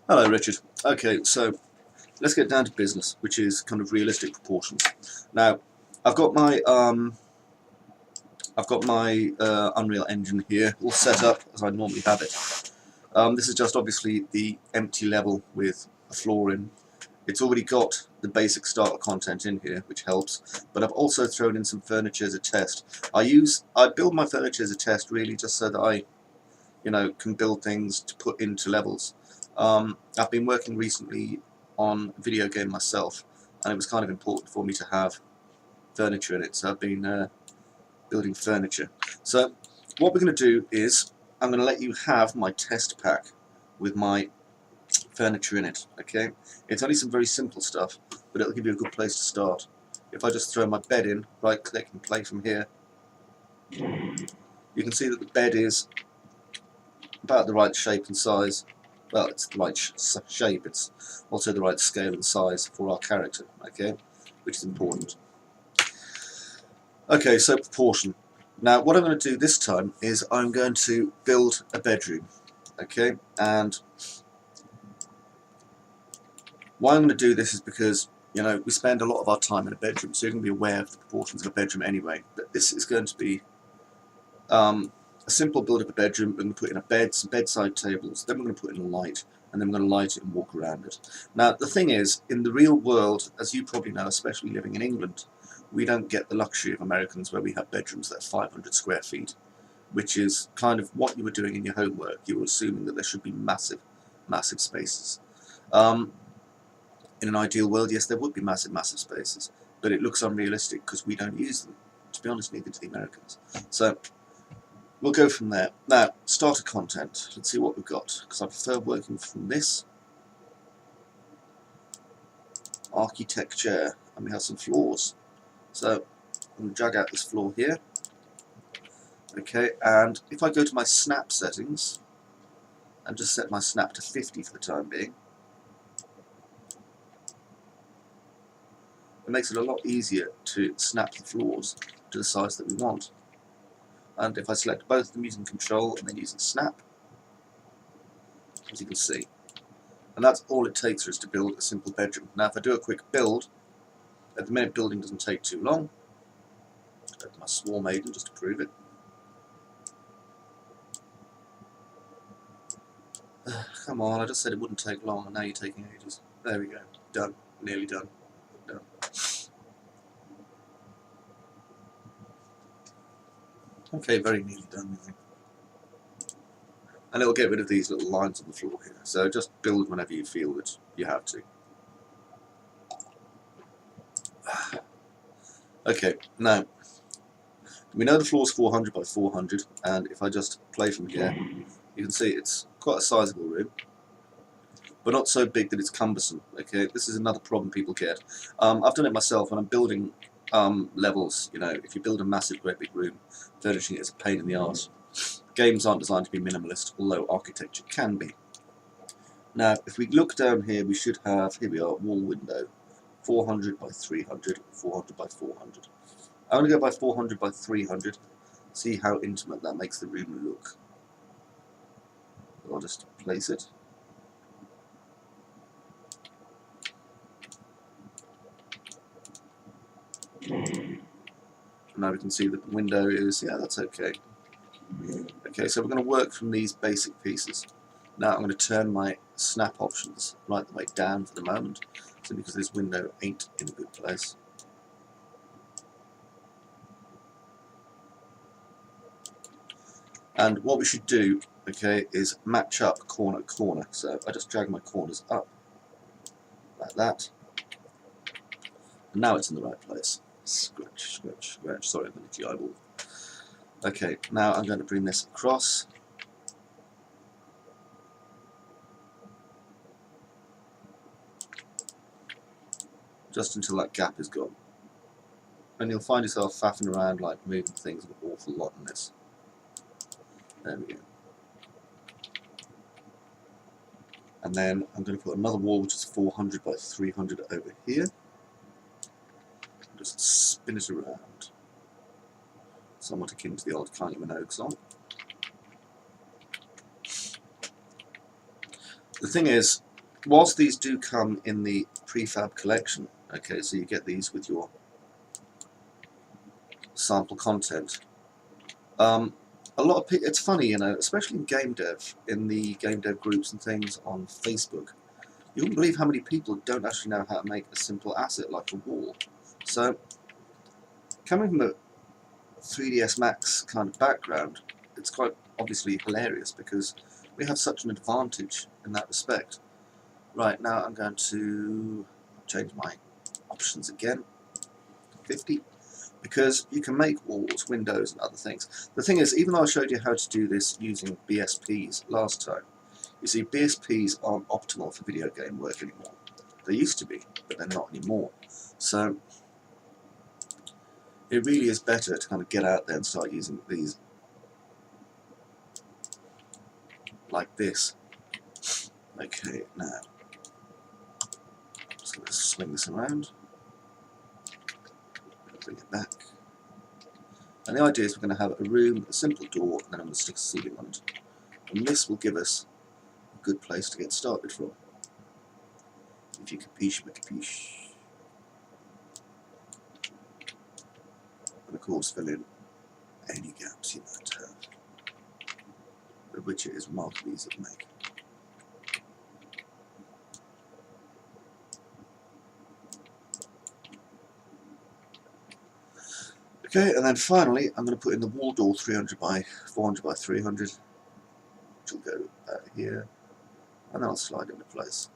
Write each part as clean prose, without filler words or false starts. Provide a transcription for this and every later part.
Hello, Richard. Okay, so let's get down to business, which is kind of realistic proportions. Now, I've got my Unreal Engine here all set up as I normally have it. This is just obviously the empty level with a floor in. It's already got the basic starter content in here, which helps. But I've also thrown in some furniture as a test. I build my furniture as a test really just so that I, can build things to put into levels. I've been working recently on a video game myself, and it was kind of important for me to have furniture in it, so I've been building furniture. So what we're going to do is I'm going to let you have my test pack with my furniture in it. Okay, it's only some very simple stuff, but it'll give you a good place to start. If I just throw my bed in, right click and play from here, you can see that the bed is about the right shape and size. Well, it's the right shape, it's also the right scale and size for our character, okay, which is important. Okay, so proportion. Now what I'm going to do this time is I'm going to build a bedroom, okay, and why I'm going to do this is because, we spend a lot of our time in a bedroom, so you're going to be aware of the proportions of a bedroom anyway, but this is going to be a simple build of a bedroom. We're going to put in a bed, some bedside tables, then we're going to put in a light, and then we're going to light it and walk around it. Now the thing is, in the real world, as you probably know, especially living in England, we don't get the luxury of Americans where we have bedrooms that are 500 square feet, which is kind of what you were doing in your homework. You were assuming that there should be massive, massive spaces. In an ideal world, yes, there would be massive, massive spaces, but it looks unrealistic because we don't use them. To be honest, neither do the Americans. So we'll go from there. Now, starter content. Let's see what we've got, because I prefer working from this. Architecture, and we have some floors. So I'm going to drag out this floor here. Okay, and if I go to my snap settings and just set my snap to 50 for the time being, it makes it a lot easier to snap the floors to the size that we want. And if I select both of them using Control and then using Snap, as you can see, and that's all it takes for us to build a simple bedroom. Now if I do a quick build, at the minute building doesn't take too long. I'll open my Swarm Maiden just to prove it. Come on, I just said it wouldn't take long and now you're taking ages. There we go, done, nearly done. Done. Okay, very nearly done. And it'll get rid of these little lines on the floor here. So just build whenever you feel that you have to. Okay, now we know the floor's 400 by 400, and if I just play from here, you can see it's quite a sizable room, but not so big that it's cumbersome. Okay, this is another problem people get. I've done it myself when I'm building levels. If you build a massive, great big room, furnishing it is a pain in the arse. Games aren't designed to be minimalist, although architecture can be. Now, if we look down here, we should have, here we are, wall window, 400 by 300, 400 by 400. I'm going to go by 400 by 300, see how intimate that makes the room look. I'll just place it. Now we can see that the window is, yeah, that's okay. Okay, so we're going to work from these basic pieces. Now I'm going to turn my snap options right the way down for the moment, simply because this window ain't in a good place. And what we should do, okay, is match up corner to corner. So I just drag my corners up, like that. And now it's in the right place. Scratch, scratch, scratch. Sorry, I'm going to eyeball. Okay, now I'm going to bring this across. Just until that gap is gone. And you'll find yourself faffing around, like moving things an awful lot in this. There we go. And then I'm going to put another wall which is 400 by 300 over here. Just spin it around. Somewhat akin to the old Kylie Minogue song. The thing is, whilst these do come in the prefab collection, okay, so you get these with your sample content. A lot of people, it's funny, you know, especially in game dev, in the game dev groups and things on Facebook, you wouldn't believe how many people don't actually know how to make a simple asset like a wall. So, coming from a 3ds Max kind of background, it's quite obviously hilarious because we have such an advantage in that respect. Right, now I'm going to change my options again, 50. Because you can make walls, windows and other things. The thing is, even though I showed you how to do this using BSPs last time, you see BSPs aren't optimal for video game work anymore. They used to be, but they're not anymore. So it really is better to kind of get out there and start using these like this. Okay, now, so let's swing this around, bring it back. And the idea is we're going to have a room, a simple door, and then I'm going to stick a ceiling on it. And this will give us a good place to get started from. If you capiche, capiche. And of course fill in any gaps you might have, which it is remarkably easy to make. Okay, and then finally I'm going to put in the wall door 300 by 400 by 300, which will go here, and then I'll slide into place.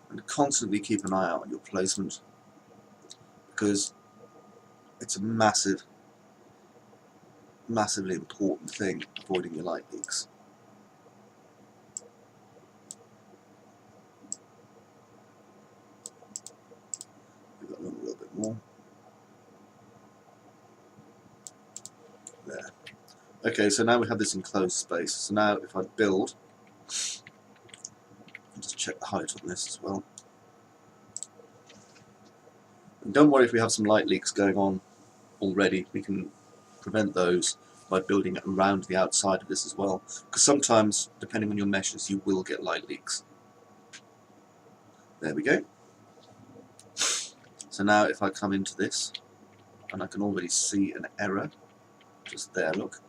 And constantly keep an eye out on your placement, because it's a massively important thing, avoiding your light leaks. We've got a little bit more. There. Okay, so now we have this enclosed space. So now if I build, I'll just check the height on this as well. And don't worry if we have some light leaks going on already, we can prevent those by building it around the outside of this as well, because sometimes, depending on your meshes, you will get light leaks. There we go. So now if I come into this, and I can already see an error, just there, look.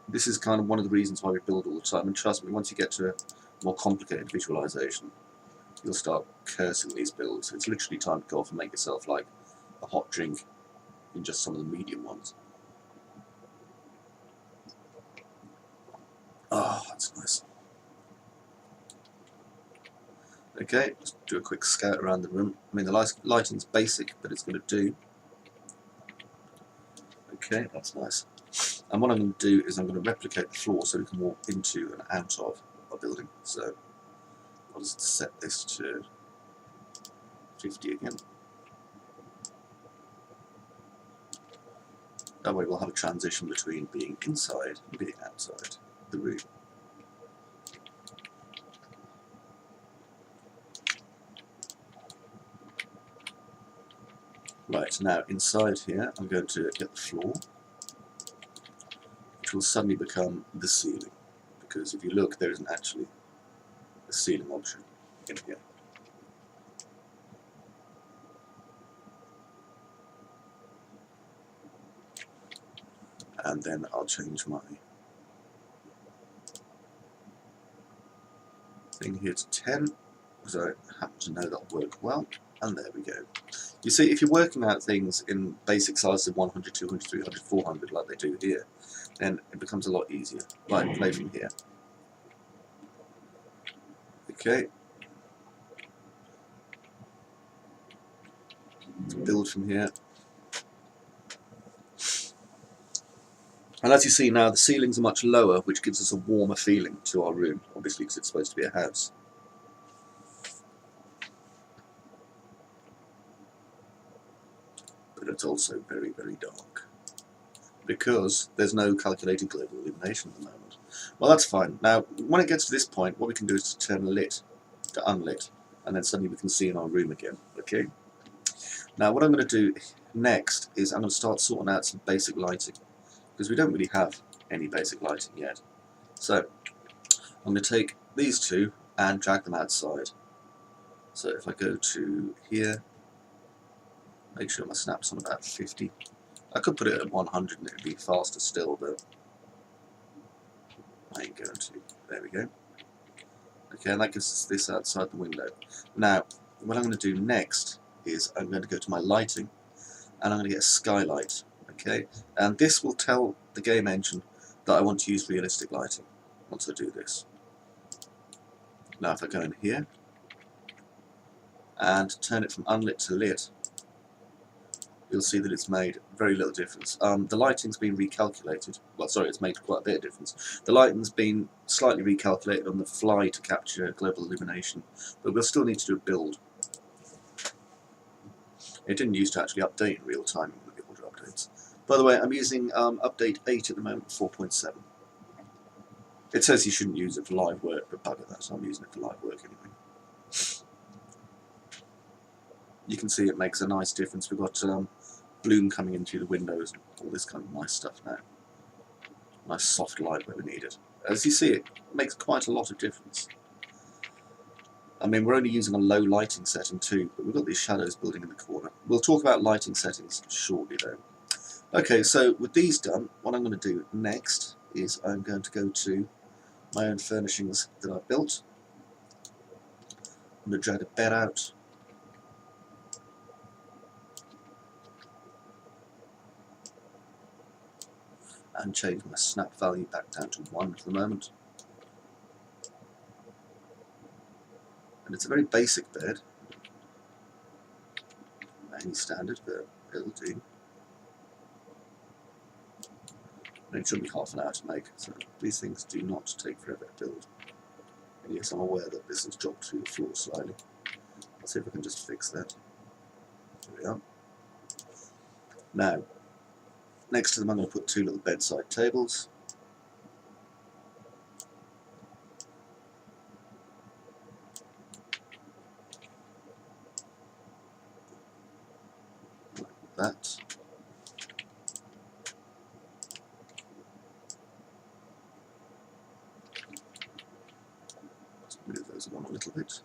This is kind of one of the reasons why we build all the time, and trust me, once you get to a more complicated visualization, you'll start cursing these builds. It's literally time to go off and make yourself like a hot drink in just some of the medium ones. Oh, that's nice. Okay, let's do a quick scout around the room. I mean, the lighting's basic, but it's going to do. Okay, that's nice. And what I'm going to do is I'm going to replicate the floor so we can walk into and out of our building. So I'll just set this to 50 again. That way we'll have a transition between being inside and being outside the room. Right, now inside here I'm going to get the floor, which will suddenly become the ceiling, because if you look, there isn't actually a ceiling option in here. And then I'll change my thing here to 10, because I happen to know that'll work well, and there we go. You see, if you're working out things in basic sizes of 100, 200, 300, 400 like they do here, then it becomes a lot easier. Right, play from here. Okay. Build from here. And as you see now, the ceilings are much lower, which gives us a warmer feeling to our room, obviously because it's supposed to be a house. But it's also very, very dark, because there's no calculated global illumination at the moment. Well, that's fine. Now, when it gets to this point, what we can do is to turn lit to unlit, and then suddenly we can see in our room again. Okay. Now what I'm going to do next is I'm going to start sorting out some basic lighting, because we don't really have any basic lighting yet. So I'm going to take these two and drag them outside. So if I go to here, make sure my snap's on about 50. I could put it at 100 and it would be faster still, but I ain't going to. There we go. Okay, and that gives us this outside the window. Now, what I'm going to do next is I'm going to go to my lighting, and I'm going to get a skylight. Okay, and this will tell the game engine that I want to use realistic lighting once I do this. Now if I go in here and turn it from unlit to lit, you'll see that it's made very little difference. The lighting's been recalculated. Well, sorry, it's made quite a bit of difference. The lighting's been slightly recalculated on the fly to capture global illumination, but we'll still need to do a build. It didn't used to actually update in real time with the older updates. By the way, I'm using update 8 at the moment, 4.7. It says you shouldn't use it for live work, but bugger that, so I'm using it for live work anyway. You can see it makes a nice difference. We've got bloom coming in through the windows and all this kind of nice stuff now. Nice soft light where we need it. As you see, it makes quite a lot of difference. I mean, we're only using a low lighting setting too, but we've got these shadows building in the corner. We'll talk about lighting settings shortly though. Okay, so with these done, what I'm going to do next is I'm going to go to my own furnishings that I've built. I'm going to drag a bed out. And change my snap value back down to 1 for the moment. And it's a very basic bed. Any standard, but it'll do. And it should be half an hour to make, so these things do not take forever to build. And yes, I'm aware that this has dropped through the floor slightly. Let's see if I can just fix that. There we are. Now, next to them I'm going to put 2 little bedside tables. Like that. Let's move those along a little bit.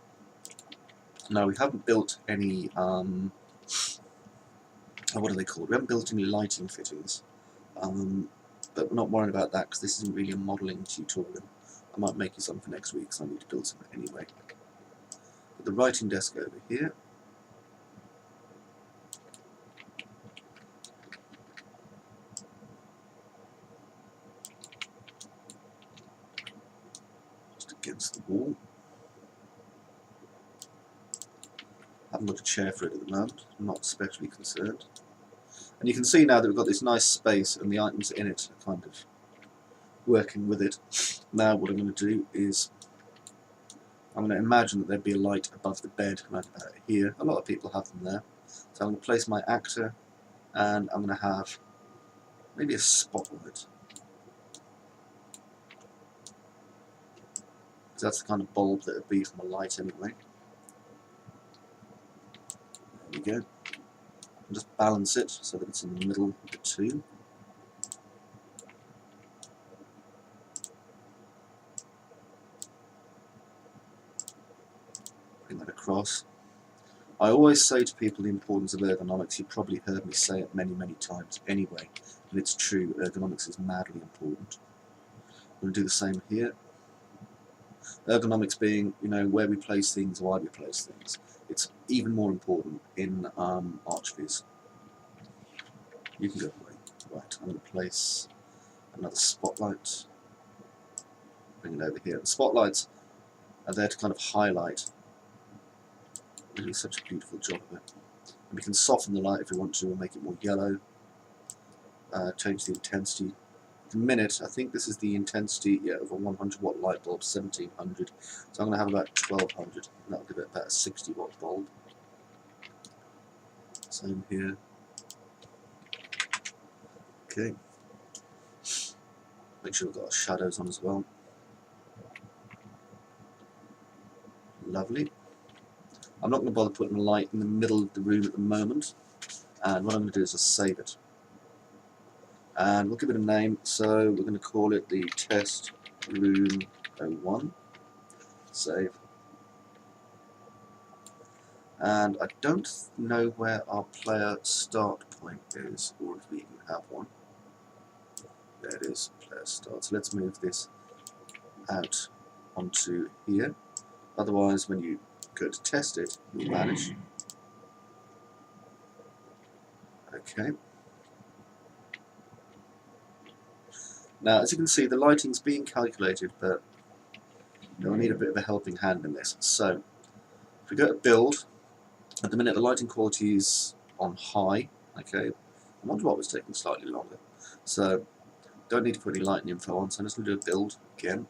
Now, we haven't built any, what are they called? We haven't built any lighting fittings. But we're not worrying about that because this isn't really a modelling tutorial. I might make you some for next week, so I need to build some anyway. Put the writing desk over here. Just against the wall. Haven't got a chair for it at the moment, I'm not especially concerned. And you can see now that we've got this nice space and the items in it are kind of working with it. Now what I'm going to do is I'm going to imagine that there'd be a light above the bed right about here. A lot of people have them there. So I'm going to place my actor and I'm going to have maybe a spotlight. Because that's the kind of bulb that would be from a light anyway. There we go. And just balance it so that it's in the middle of the two. Bring that across. I always say to people the importance of ergonomics. You've probably heard me say it many, many times anyway, and it's true, ergonomics is madly important. I'm going to do the same here. Ergonomics being, you know, where we place things, why we place things. It's even more important in archviz. You can go away. Right, I'm going to place another spotlight. Bring it over here. The spotlights are there to kind of highlight. Really such a beautiful job of it. And we can soften the light if we want to and make it more yellow. Change the intensity. At the minute, I think this is the intensity of a 100 watt light bulb, 1700. So I'm going to have about 1200, and that'll give it about a 60 watt bulb. Same here. Okay. Make sure we've got our shadows on as well. Lovely. I'm not going to bother putting a light in the middle of the room at the moment, and what I'm going to do is just save it. And we'll give it a name, so we're going to call it the test room 01. Save. And I don't know where our player start point is, or if we even have one. There it is, player start. So let's move this out onto here. Otherwise, when you go to test it, it will vanish. Okay. Now, as you can see, the lighting's being calculated, but we'll need a bit of a helping hand in this. So, if we go to build, at the minute the lighting quality is on high. Okay. I wonder what was taking slightly longer. So, don't need to put any lighting info on, so I'm just going to do a build again.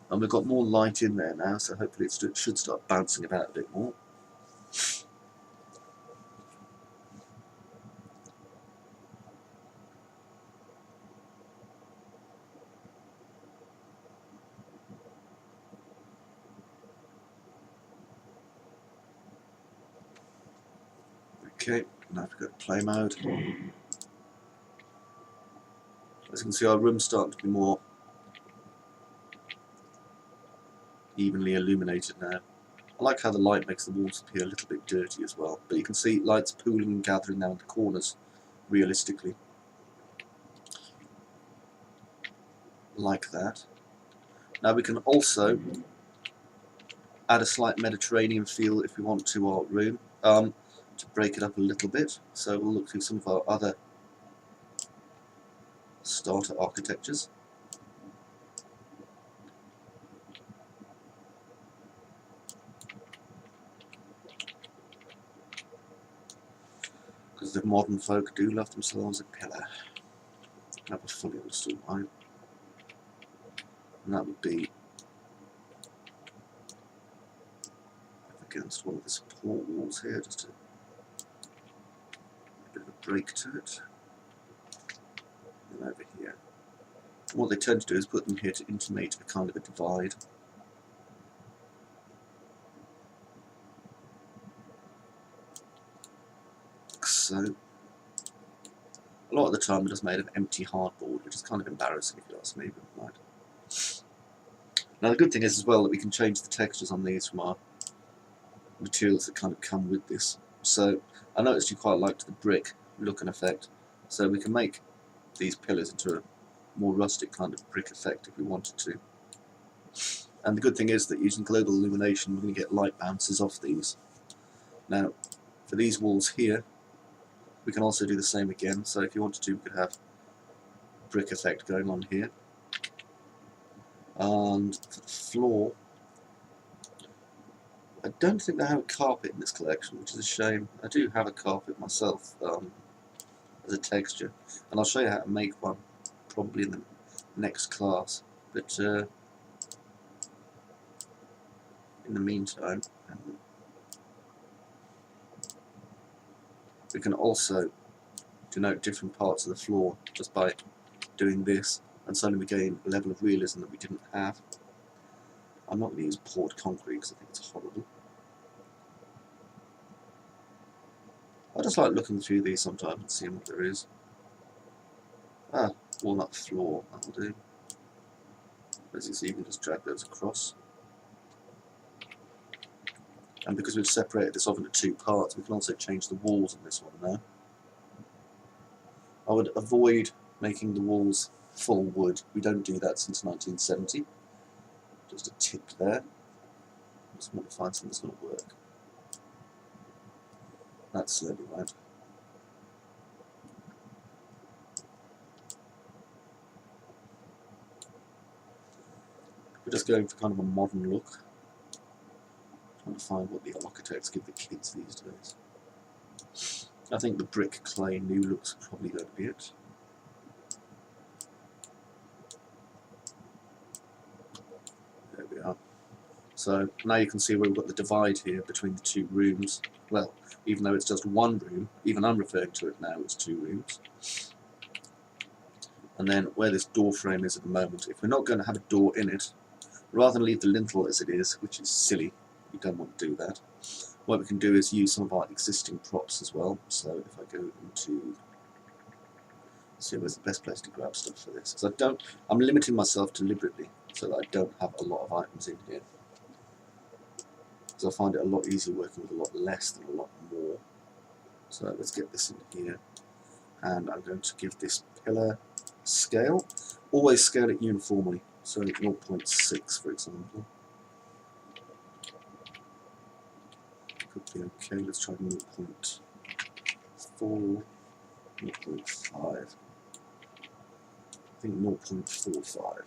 And we've got more light in there now, so hopefully it should start bouncing about a bit more. Okay, now we've got play mode. As you can see, our room's starting to be more evenly illuminated now. I like how the light makes the walls appear a little bit dirty as well, but you can see lights pooling and gathering down the corners realistically. Like that. Now we can also add a slight Mediterranean feel if we want to our room, to break it up a little bit. So we'll look through some of our other starter architectures. Because the modern folk do love themselves a pillar. Never fully understood why. And that would be against one of the support walls here, just to a bit of a break to it. And over here. What they tend to do is put them here to intimate a kind of a divide. So, a lot of the time it is made of empty hardboard, which is kind of embarrassing if you ask me, but right. Now the good thing is as well that we can change the textures on these from our materials that kind of come with this. So I noticed you quite liked the brick look and effect, so we can make these pillars into a more rustic kind of brick effect if we wanted to. And the good thing is that using global illumination we're going to get light bounces off these. Now for these walls here we can also do the same again, so if you wanted to we could have brick effect going on here. And for the floor, I don't think they have a carpet in this collection, which is a shame. I do have a carpet myself as a texture, and I'll show you how to make one probably in the next class. But in the meantime, we can also denote different parts of the floor just by doing this, and suddenly we gain a level of realism that we didn't have. I'm not going to use poured concrete because I think it's horrible. I just like looking through these sometimes and seeing what there is. Ah, walnut floor, that'll do. As you see, you can just drag those across. And because we've separated this off into two parts, we can also change the walls on this one now. I would avoid making the walls full wood. We don't do that since 1970. Just a tip there. Just want to find something that's going to work. That's slowly right. We're just going for kind of a modern look. Trying to find what the architects give the kids these days. I think the brick clay new look's probably going to be it. There we are. So now you can see where we've got the divide here between the two rooms. Well, even though it's just one room, even I'm referring to it now as two rooms. And then where this door frame is at the moment, if we're not going to have a door in it, rather than leave the lintel as it is, which is silly, You don't want to do that. What we can do is use some of our existing props as well. So if I go into, see where's the best place to grab stuff for this, because I'm limiting myself deliberately so that I don't have a lot of items in here, because I find it a lot easier working with a lot less than a lot more. So let's get this in here, and I'm going to give this pillar scale. Always scale it uniformly, so 0.6 for example. Could be okay, let's try 0.4, 0.5, I think 0.45.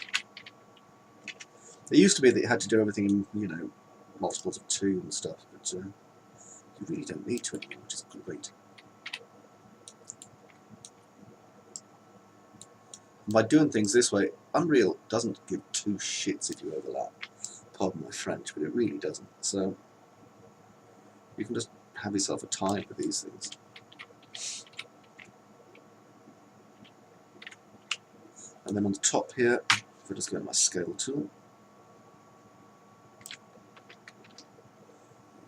It used to be that you had to do everything in, you know, multiples of 2 and stuff, but you really don't need to anymore, which is great. And by doing things this way, Unreal doesn't give two shits if you overlap. Pardon my French, but it really doesn't. So you can just have yourself a time with these things. And then on the top here, if I just go to my scale tool,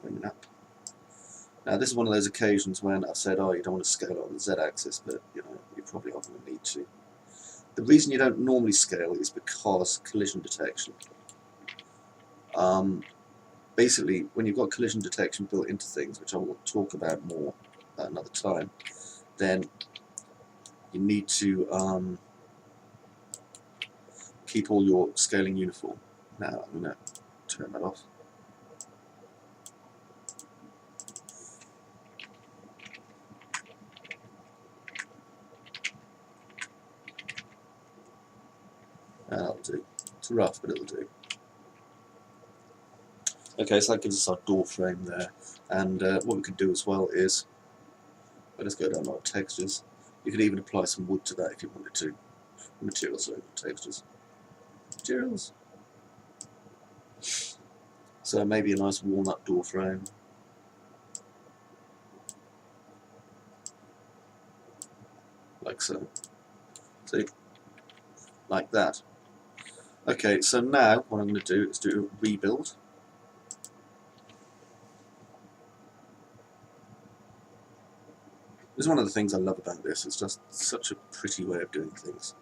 bring it up. Now this is one of those occasions when I've said, oh, you don't want to scale on the Z-axis, but you know, you probably aren't going to need to. The reason you don't normally scale is because collision detection. Basically, when you've got collision detection built into things, which I will talk about more another time, then you need to keep all your scaling uniform. Now I'm going to turn that off. That'll do. It's rough, but it'll do. Okay, so that gives us our door frame there. And what we could do as well is, let's go down our textures. You could even apply some wood to that if you wanted to. Materials, sorry, textures. Materials. So maybe a nice walnut door frame. Like so. See? Like that. Okay, so now what I'm going to do is do a rebuild. This is one of the things I love about this. It's just such a pretty way of doing things.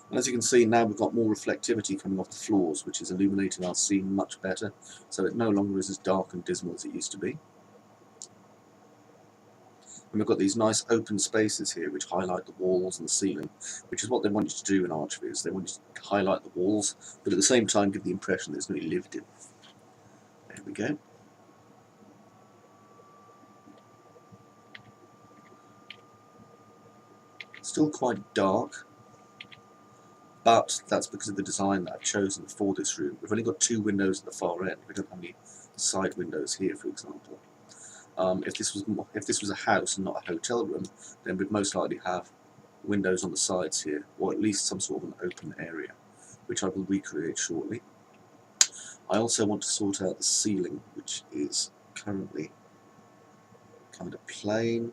And as you can see, now we've got more reflectivity coming off the floors, which is illuminating our scene much better, so it no longer is as dark and dismal as it used to be. And we've got these nice open spaces here which highlight the walls and the ceiling, which is what they want you to do in Archviz. They want you to highlight the walls, but at the same time give the impression that it's going to be lived in. There we go. Still quite dark, but that's because of the design that I've chosen for this room. We've only got 2 windows at the far end. We don't have any side windows here, for example. If this was a house and not a hotel room, then we'd most likely have windows on the sides here, or at least some sort of an open area, which I will recreate shortly. I also want to sort out the ceiling, which is currently kind of plain,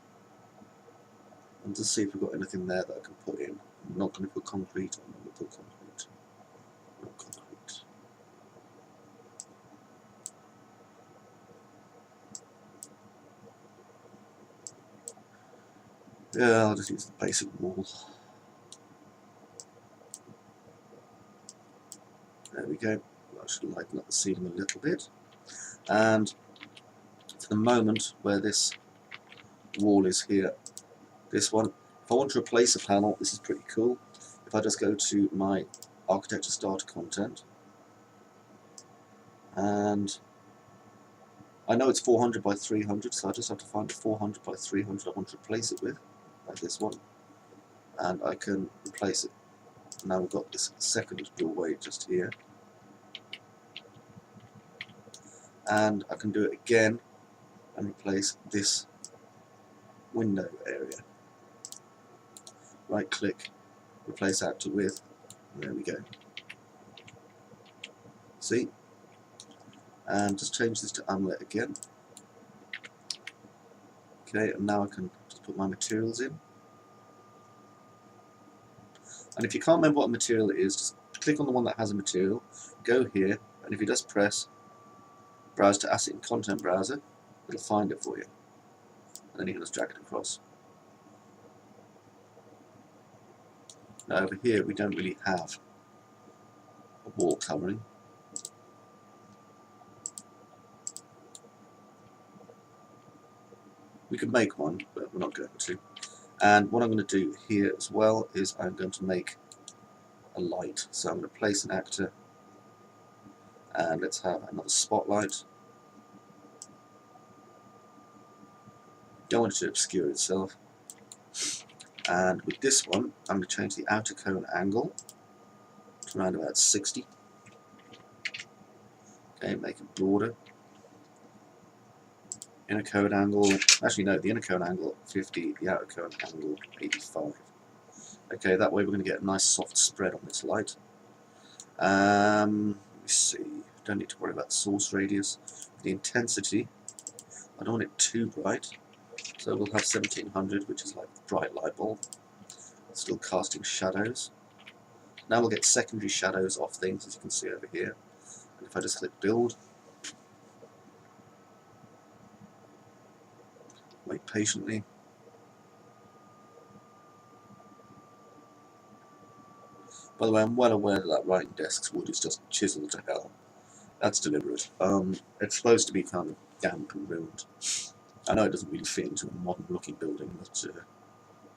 and to see if we've got anything there that I can put in. I'm not going to put concrete, I'm going to put concrete. Not concrete. Yeah, I'll just use the basic wall. There we go. I should lighten up the ceiling a little bit. And for the moment, where this wall is here, this one, if I want to replace a panel, this is pretty cool. If I just go to my architecture starter content, and I know it's 400 by 300, so I just have to find the 400 by 300 I want to replace it with, like this one, and I can replace it. Now we've got this second doorway just here, and I can do it again and replace this window area. Right click, replace out to width, and there we go. See? And just change this to unlit again. Okay, and now I can just put my materials in. And if you can't remember what a material is, just click on the one that has a material, go here, and if you just press browse to asset in content browser, it'll find it for you, and then you can just drag it across. Now over here we don't really have a wall covering. We could make one, but we're not going to. And what I'm going to do here as well is I'm going to make a light. So I'm going to place an actor, and let's have another spotlight. Don't want it to obscure itself. And with this one, I'm going to change the outer cone angle to around about 60. Okay, make it broader. Inner cone angle, actually no, the inner cone angle 50, the outer cone angle 85. Okay, that way we're going to get a nice soft spread on this light. Let me see, don't need to worry about the source radius. The intensity, I don't want it too bright, so we'll have 1700, which is like a bright light bulb. Still casting shadows. Now we'll get secondary shadows off things, as you can see over here. And if I just click build, wait patiently. By the way, I'm well aware that writing desk's wood is just chiseled to hell. That's deliberate. It's supposed to be kind of damp and ruined. I know it doesn't really fit into a modern looking building, but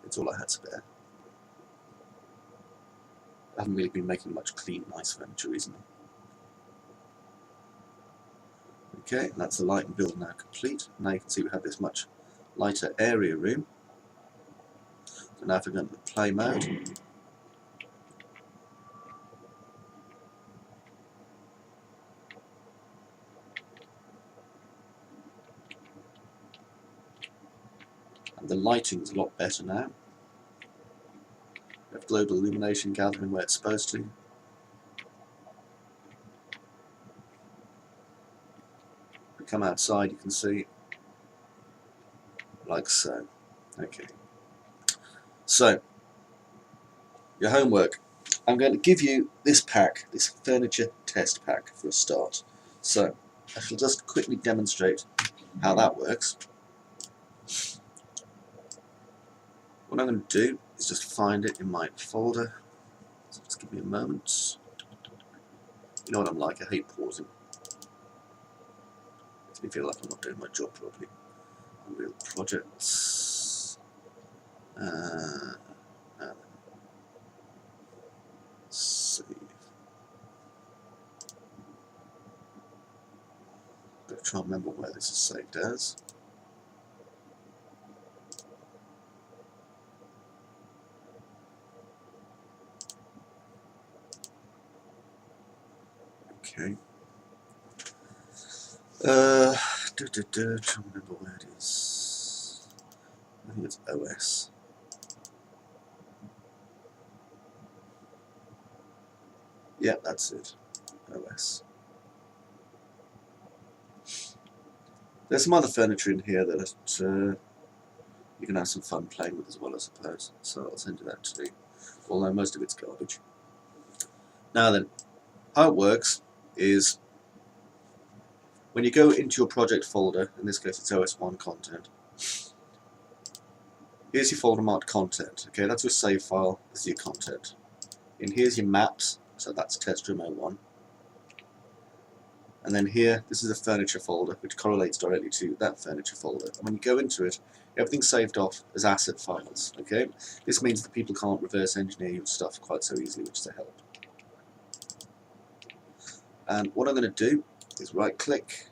it's all I had spare. I haven't really been making much clean, nice furniture recently. Okay, that's the light and build now complete. Now you can see we have this much lighter area room. So now if we go into the play mode, and the lighting's a lot better now. We have global illumination gathering where it's supposed to. We come outside, you can see, like so. Okay. So, your homework. I'm going to give you this pack, this furniture test pack for a start. So, I shall just quickly demonstrate how that works. What I'm going to do is just find it in my folder. So just give me a moment. You know what I'm like, I hate pausing. Makes me feel like I'm not doing my job properly. Unreal projects. Save. Gotta try and remember where this is saved as. Okay. Trying to remember where it is. I think it's OS. Yeah, that's it. OS. There's some other furniture in here that you can have some fun playing with as well, I suppose. So I'll send you that too. Although most of it's garbage. Now then, how it works is when you go into your project folder, in this case it's OS1 content, here's your folder marked content. Okay, that's your save file, this is your content. And here's your maps, so that's test room 01. And then here, this is a furniture folder, which correlates directly to that furniture folder. And when you go into it, everything's saved off as asset files. Okay, this means that people can't reverse engineer your stuff quite so easily, which is a help. And what I'm going to do is right click,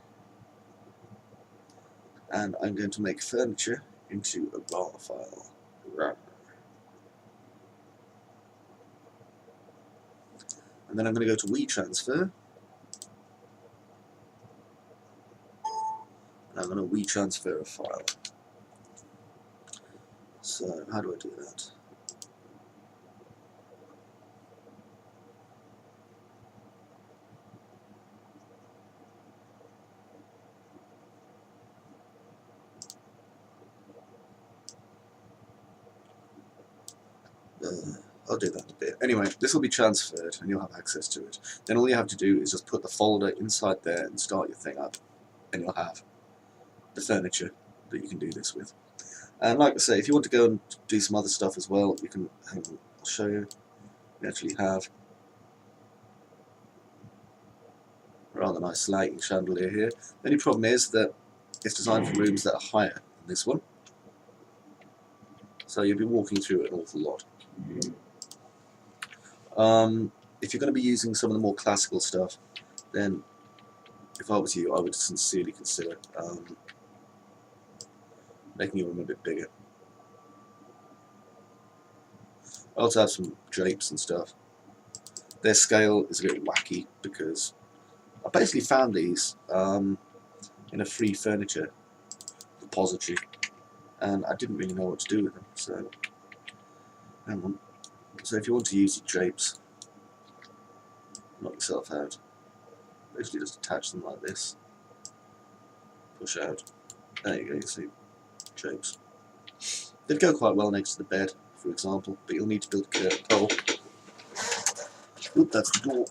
and I'm going to make furniture into a RAR file. RAR. And then I'm going to go to WeTransfer, and I'm going to WeTransfer a file. So how do I do that? I'll do that in a bit. Anyway, this will be transferred and you'll have access to it. Then all you have to do is just put the folder inside there and start your thing up. and you'll have the furniture that you can do this with. And like I say, if you want to go and do some other stuff as well, you can, hang on, I'll show you. We actually have a rather nice lighting chandelier here. The only problem is that it's designed for rooms that are higher than this one, so you'll be walking through it an awful lot. If you're going to be using some of the more classical stuff, then if I was you, I would sincerely consider making your room a bit bigger. I also have some drapes and stuff. Their scale is a bit wacky because I basically found these in a free furniture repository, and I didn't really know what to do with them. So, hang on. So if you want to use your drapes, knock yourself out. Basically, just attach them like this. Push out. There you go. You see drapes. They'd go quite well next to the bed, for example, but you'll need to build a curtain pole. Oop, that's the door.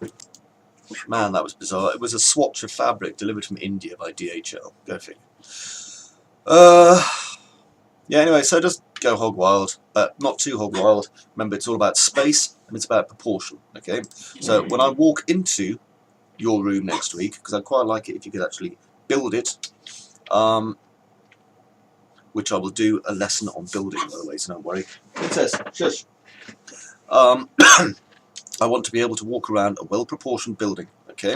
Man, that was bizarre. It was a swatch of fabric delivered from India by DHL. Go figure. Yeah, anyway, so just go hog wild, but not too hog wild. Remember, it's all about space and it's about proportion, okay? So when I walk into your room next week, because I'd quite like it if you could actually build it, which I will do a lesson on building, by the way, so don't worry. Princess, shush. I want to be able to walk around a well-proportioned building, okay?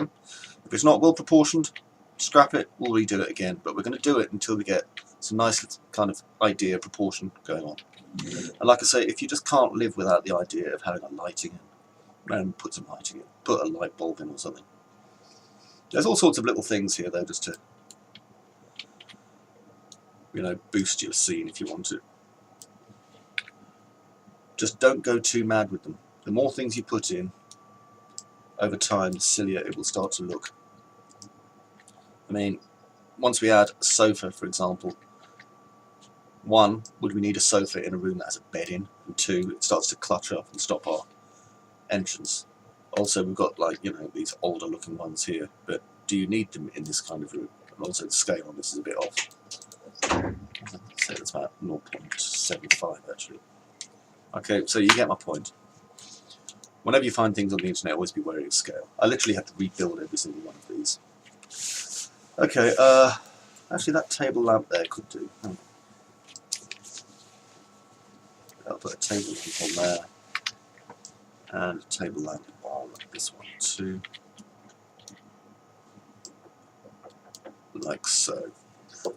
If it's not well-proportioned, scrap it, we'll redo it again, but we're going to do it until we get some nice kind of idea proportion going on. And like I say, if you just can't live without the idea of having a lighting in, put some lighting in, put a light bulb in or something. There's all sorts of little things here though, just to, you know, boost your scene if you want to. Just don't go too mad with them. The more things you put in, over time, the sillier it will start to look. I mean, once we add a sofa, for example, one, would we need a sofa in a room that has a bed in? And two, it starts to clutter up and stop our entrance. Also, we've got, like, you know, these older looking ones here, but do you need them in this kind of room? And also the scale on this is a bit off. I'd say that's about 0.75 actually. Okay, so you get my point. Whenever you find things on the internet, always be wary of scale. I literally had to rebuild every single one of these. Okay, actually that table lamp there could do. I'll put a table lamp on there, and a table lamp on this one too, like so.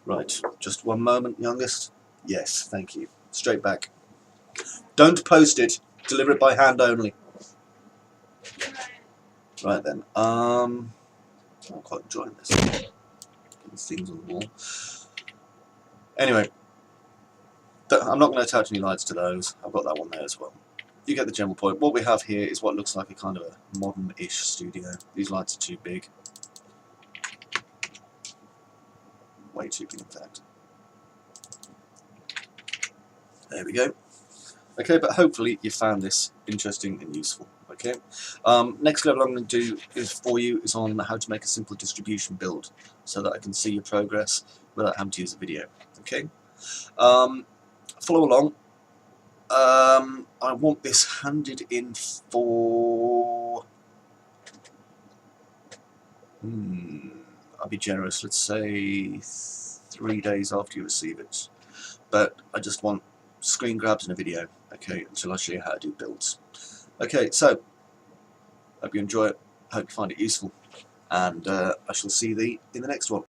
Right, just one moment, youngest. Yes, thank you. Straight back. Don't post it. Deliver it by hand only. Right then. I'm quite enjoying this. These things on the wall. Anyway, I'm not going to attach any lights to those. I've got that one there as well. You get the general point. What we have here is what looks like a kind of a modern-ish studio. These lights are too big. Way too big, in fact. There we go. Okay, but hopefully you found this interesting and useful. Okay. Next level I'm going to do is on how to make a simple distribution build, so that I can see your progress without having to use a video. Okay. Follow along. I want this handed in for. I'll be generous. Let's say 3 days after you receive it. But I just want screen grabs and a video. Okay, until I show you how to do builds. Okay, so hope you enjoy it. Hope you find it useful, and I shall see thee in the next one.